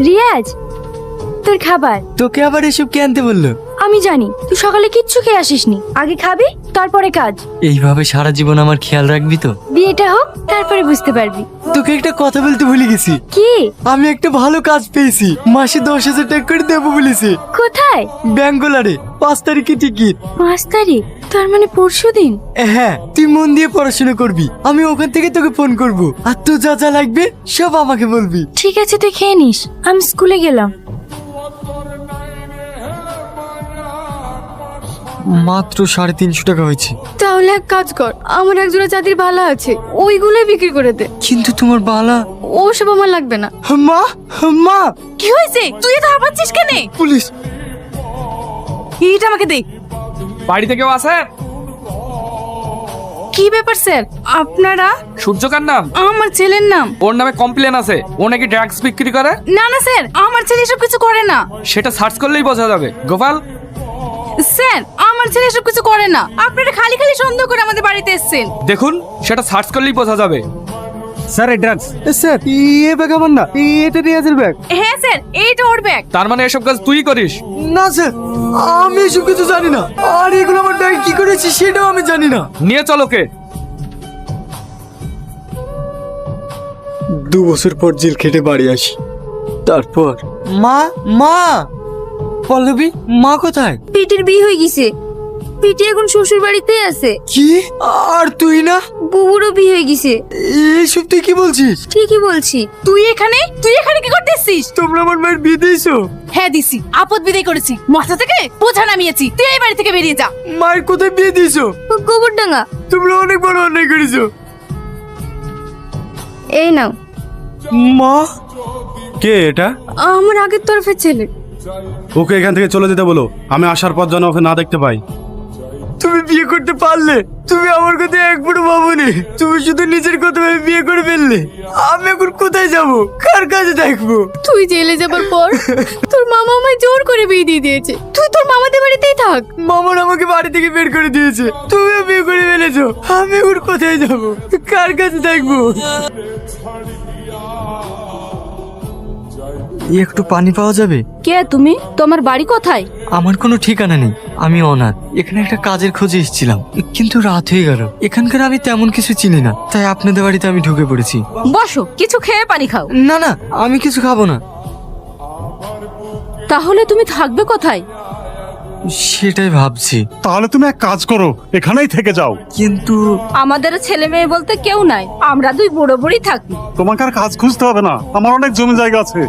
রিয়াজ, তোর খাবার। তোকে আবার এসব কে আনতে বললো? আমি জানি তুই সকালে কিচ্ছু খেয়ে আসিসনি, আগে খাবি তারপরে কাজ। এইভাবে সারা জীবন আমার খেয়াল রাখবি তো? বিয়েটা হোক তারপরে বুঝতে পারবি। তোকে একটা কথা বলতে ভুলে গেছি। কি? আমি একটা ভালো কাজ পেয়েছি, মাসে 10,000 টাকা করে দেবো বলেছে। কোথায়? ব্যাঙ্গালোরে 5 তারিখে টিকিট। 5 তারিখ? তার মানে পরশুদিন। হ্যাঁ, তুই মন দিয়ে পড়াশোনা করবি, আমি ওখান থেকে তোকে ফোন করব, আর তোর যা যা লাগবে সব আমাকে বলবি। ঠিক আছে, তুই খেয়ে নিস, আমি স্কুলে গেলাম। মাত্র 350 টাকা হয়েছে। তাহলে এক কাজ কর, আমার একজোড়া চাঁদির বালা আছে, ওইগুলোই বিক্রি করে দে। কিন্তু তোমার বালা। ওসব আমার লাগবে না। মা, মা। কি হয়েছে? তুই তো হাঁপাচ্ছিস কেন? পুলিশ। এইটা আমাকে দে। বাড়িতে কেউ আছে? কি ব্যাপার স্যার আপনারা? সূর্যকার নাম? আমার ছেলের নাম। ওর নামে কমপ্লেন আছে, ও নাকি ড্রাগস বিক্রি করে। না না স্যার, আমার ছেলে এসব কিছু করে না। সেটা সার্চ করলেই বোঝা যাবে। গোপাল, স্যার আমার ছেলে এসব কিছু করে না, আপনারা খালি খালি সন্দেহ করে আমাদের বাড়িতে এসেছেন। দেখুন সেটা সার্চ করলেই বোঝা যাবে। স্যার এই ড্রাগস। স্যার, এই ব্যাগ আমার না, এটা রিয়াজের ব্যাগ। হ্যাঁ স্যার, এইটা ওর ব্যাগ। তার মানে এসব কাজ তুই করিস? না স্যার, আমি এসব কিছু জানি না, আর এগুলো আমার ব্যাগ কি করেছি সেটাও আমি জানি না। নিয়ে চল ওকে। 2 বছর পর জেল খেটে বাড়ি আসি, তারপর মা, মা, পল্লবী, মা কোথায়? পিটির বিয়ে হয়ে গেছে, পিটি এখন শ্বশুর বাড়িতে আছে। কি? আর তুই না? বুবুরও বিয়ে হয়ে গেছে। এইসব তুই কি বলছিস? ঠিকই বলছি। তুই এখানে কি করতে এসেছিস? তোমরা আমার মায়ের বিয়ে দিয়েছো? হ্যাঁ দিছি, আপদ বিদায় করেছি, মাথা থেকে বোঝা নামিয়েছি। তুই এই বাড়ি থেকে বেরিয়ে যা। মায়ের কোথায় বিয়ে দিয়েছো? গোবরডাঙ্গা। তোমরা অনেক বড় অন্যায় করেছো। এই নাও। মা, কে এটা? আমার আগের তরফের ছেলে। ওকে এখান থেকে চলে যেতে বলো, আমি আসার পর যেন ওকে না দেখতে পাই। তুমি বিয়ে করতে পারলে? তুমি আমার কথা একবারও ভাবোনি, তুমি শুধু নিজের কথা ভেবে বিয়ে করে ফেললে। আমি এখন কোথায় যাব, কার কাছে দেখবো? তুই জেলে যাবার পর তোর মামা আমায় জোর করে বিয়ে দিয়ে দিয়েছে। তুই তোর মামাদের বাড়িতেই থাক। মামার আমাকে বাড়ি থেকে বের করে দিয়েছে, তুমিও বিয়ে করে ফেলেছো। আমি এখন কোথায় যাব, কার কাছে দেখবো? একটু পানি পাওয়া যাবে? কে তুমি? তোমার বাড়ি কোথায়? আমার কোনো ঠিকানা নেই, আমি অনাথ। এখানে একটা কাজের খোঁজে এসেছিলাম, কিন্তু রাত হয়ে গেল। এখানকার আমি তেমন কিছু চিনি না, তাই আপনাদের বাড়িতে আমি ঢুকে পড়েছি। বসো, কিছু খেয়ে পানি খাও। না না, আমি কিছু খাবো না। তাহলে তুমি থাকবে কোথায়? সেটাই ভাবছি, তাহলে তুমি এক কাজ করো, এখানেই থেকে যাও। কিন্তু আমাদের ছেলে মেয়ে বলতে কেউ নাই, আমরা দুই বুড়ো বুড়ি থাকি। তোমাকে আর কাজ খুঁজতে হবে না, আমার অনেক জমি জায়গা আছে।